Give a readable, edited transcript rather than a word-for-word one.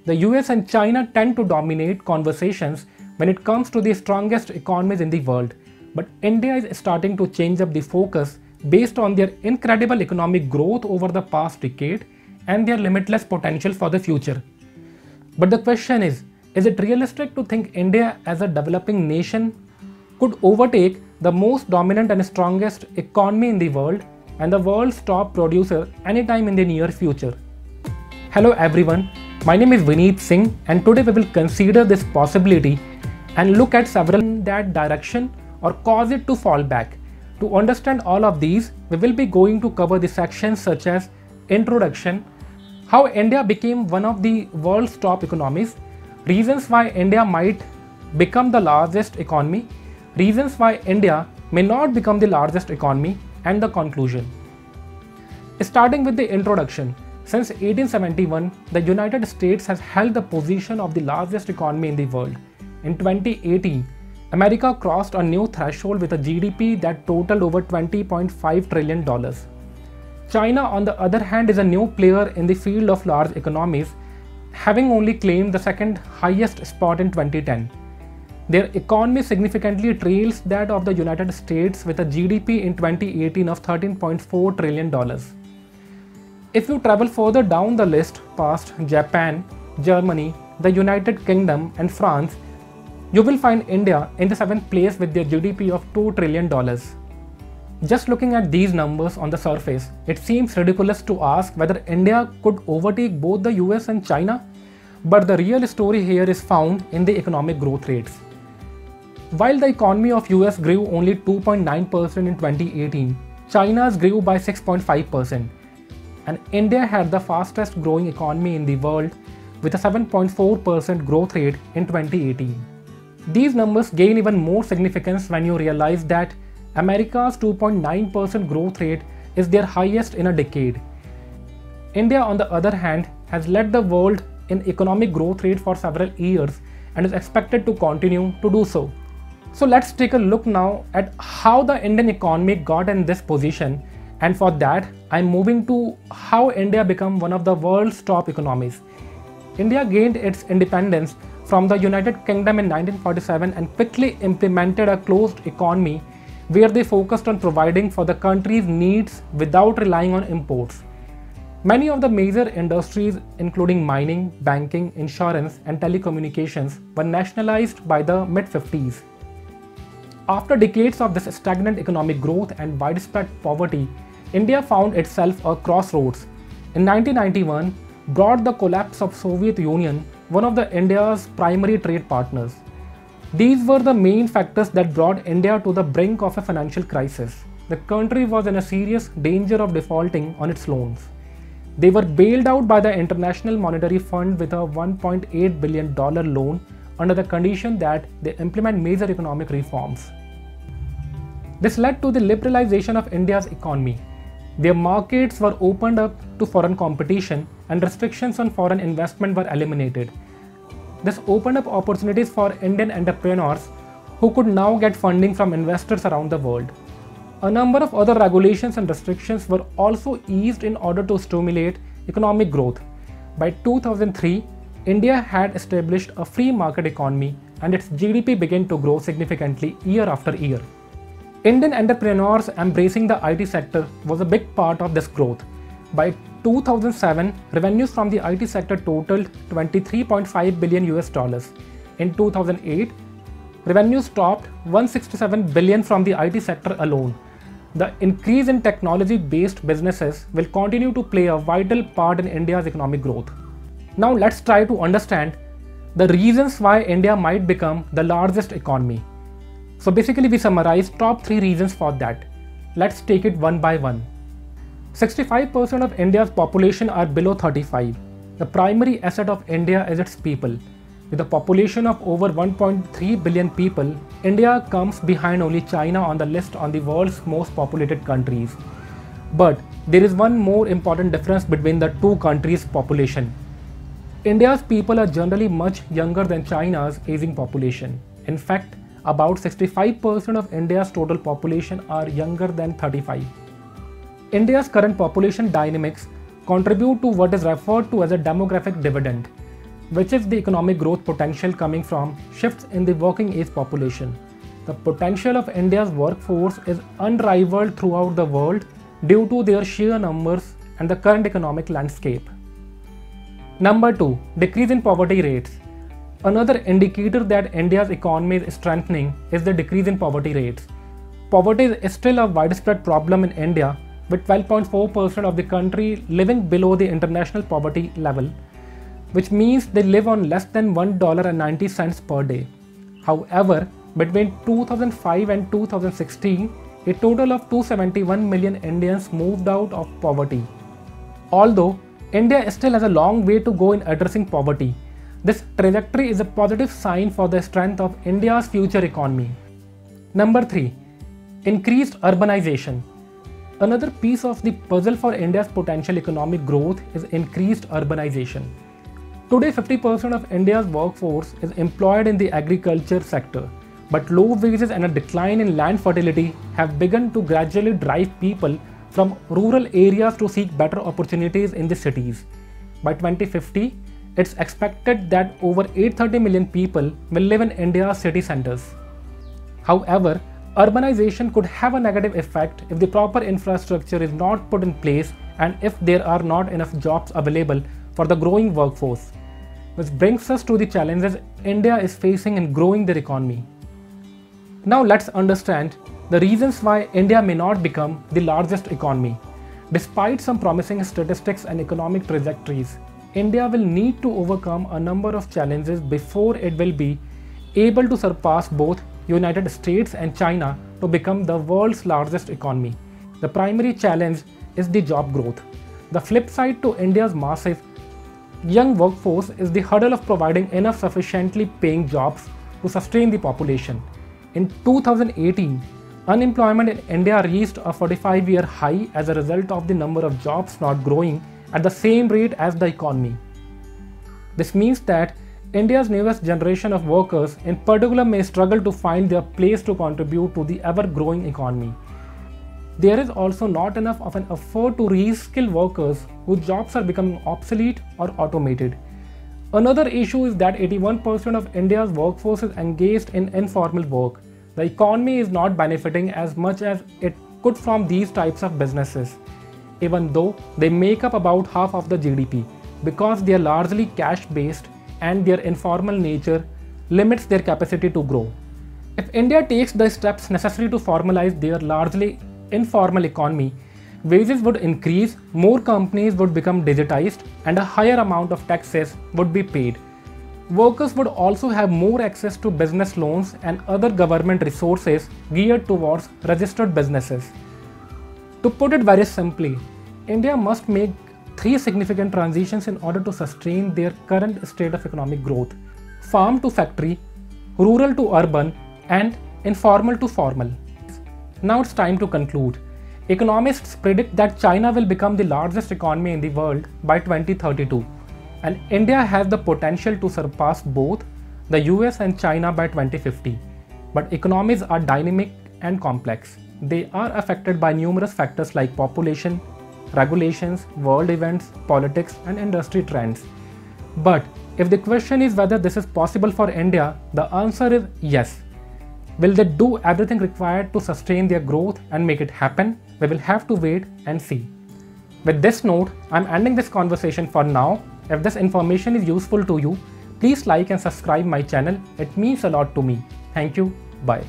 the US and China tend to dominate conversations when it comes to the strongest economies in the world, but India is starting to change up the focus based on their incredible economic growth over the past decade and their limitless potential for the future. But the question is it realistic to think India as a developing nation could overtake the most dominant and strongest economy in the world and the world's top producer anytime in the near future? Hello everyone, my name is Vineet Singh and today we will consider this possibility and look at several in that direction or cause it to fall back. To understand all of these, we will be going to cover the sections such as introduction, how India became one of the world's top economies, reasons why India might become the largest economy, reasons why India may not become the largest economy, and the conclusion. Starting with the introduction, since 1871, the United States has held the position of the largest economy in the world. In 2018, America crossed a new threshold with a GDP that totaled over $20.5 trillion. China, on the other hand, is a new player in the field of large economies, having only claimed the second highest spot in 2010. Their economy significantly trails that of the United States with a GDP in 2018 of $13.4 trillion. If you travel further down the list past Japan, Germany, the United Kingdom and France, you will find India in the 7th place with their GDP of $2 trillion. Just looking at these numbers on the surface, it seems ridiculous to ask whether India could overtake both the US and China, but the real story here is found in the economic growth rates. While the economy of US grew only 2.9% in 2018, China's grew by 6.5%, and India had the fastest growing economy in the world with a 7.4% growth rate in 2018. These numbers gain even more significance when you realize that America's 2.9% growth rate is their highest in a decade. India, on the other hand, has led the world in economic growth rate for several years and is expected to continue to do so. So let's take a look now at how the Indian economy got in this position, and for that I'm moving to how India became one of the world's top economies. India gained its independence from the United Kingdom in 1947 and quickly implemented a closed economy where they focused on providing for the country's needs without relying on imports. Many of the major industries, including mining, banking, insurance, and telecommunications, were nationalized by the mid-50s. After decades of this stagnant economic growth and widespread poverty, India found itself a crossroads. In 1991, brought the collapse of Soviet Union, one of India's primary trade partners. These were the main factors that brought India to the brink of a financial crisis. The country was in a serious danger of defaulting on its loans. They were bailed out by the International Monetary Fund with a $1.8 billion loan under the condition that they implement major economic reforms. This led to the liberalization of India's economy. Their markets were opened up to foreign competition and restrictions on foreign investment were eliminated. This opened up opportunities for Indian entrepreneurs who could now get funding from investors around the world. A number of other regulations and restrictions were also eased in order to stimulate economic growth. By 2003, India had established a free market economy and its GDP began to grow significantly year after year. Indian entrepreneurs embracing the IT sector was a big part of this growth. By 2007, revenues from the IT sector totaled $23.5 billion. In 2008, revenues topped $167 billion from the IT sector alone. The increase in technology-based businesses will continue to play a vital part in India's economic growth. Now let's try to understand the reasons why India might become the largest economy. So basically we summarize top 3 reasons for that. Let's take it one by one. 65% of India's population are below 35. The primary asset of India is its people. With a population of over 1.3 billion people, India comes behind only China on the list on the world's most populated countries. But there is one more important difference between the two countries' population. India's people are generally much younger than China's aging population. In fact, about 65% of India's total population are younger than 35. India's current population dynamics contribute to what is referred to as a demographic dividend. which is the economic growth potential coming from shifts in the working age population. The potential of India's workforce is unrivaled throughout the world due to their sheer numbers and the current economic landscape. Number 2. Decrease in poverty rates. Another indicator that India's economy is strengthening is the decrease in poverty rates. Poverty is still a widespread problem in India, with 12.4% of the country living below the international poverty level, which means they live on less than $1.90 per day. However, between 2005 and 2016, a total of 271 million Indians moved out of poverty. Although India still has a long way to go in addressing poverty, this trajectory is a positive sign for the strength of India's future economy. Number 3. Increased urbanization. Another piece of the puzzle for India's potential economic growth is increased urbanization. Today, 50% of India's workforce is employed in the agriculture sector, but low wages and a decline in land fertility have begun to gradually drive people from rural areas to seek better opportunities in the cities. By 2050, it's expected that over 830 million people will live in India's city centers. However, urbanization could have a negative effect if the proper infrastructure is not put in place and if there are not enough jobs available for the growing workforce, which brings us to the challenges India is facing in growing their economy. Now let's understand the reasons why India may not become the largest economy. Despite some promising statistics and economic trajectories, India will need to overcome a number of challenges before it will be able to surpass both United States and China to become the world's largest economy. The primary challenge is the job growth. The flip side to India's massive young workforce is the hurdle of providing enough sufficiently paying jobs to sustain the population. In 2018, unemployment in India reached a 45-year high as a result of the number of jobs not growing at the same rate as the economy. This means that India's newest generation of workers in particular may struggle to find their place to contribute to the ever-growing economy. There is also not enough of an effort to reskill workers whose jobs are becoming obsolete or automated. Another issue is that 81% of India's workforce is engaged in informal work. The economy is not benefiting as much as it could from these types of businesses, even though they make up about half of the GDP, because they are largely cash-based and their informal nature limits their capacity to grow. If India takes the steps necessary to formalize their largely informal economy, wages would increase, more companies would become digitized, and a higher amount of taxes would be paid. Workers would also have more access to business loans and other government resources geared towards registered businesses. To put it very simply, India must make 3 significant transitions in order to sustain their current state of economic growth: farm to factory, rural to urban, and informal to formal. Now it's time to conclude. Economists predict that China will become the largest economy in the world by 2032, and India has the potential to surpass both the US and China by 2050. But economies are dynamic and complex. They are affected by numerous factors like population, regulations, world events, politics, and industry trends. But if the question is whether this is possible for India, the answer is yes. Will they do everything required to sustain their growth and make it happen? We will have to wait and see. With this note, I'm ending this conversation for now. If this information is useful to you, please like and subscribe my channel. It means a lot to me. Thank you. Bye.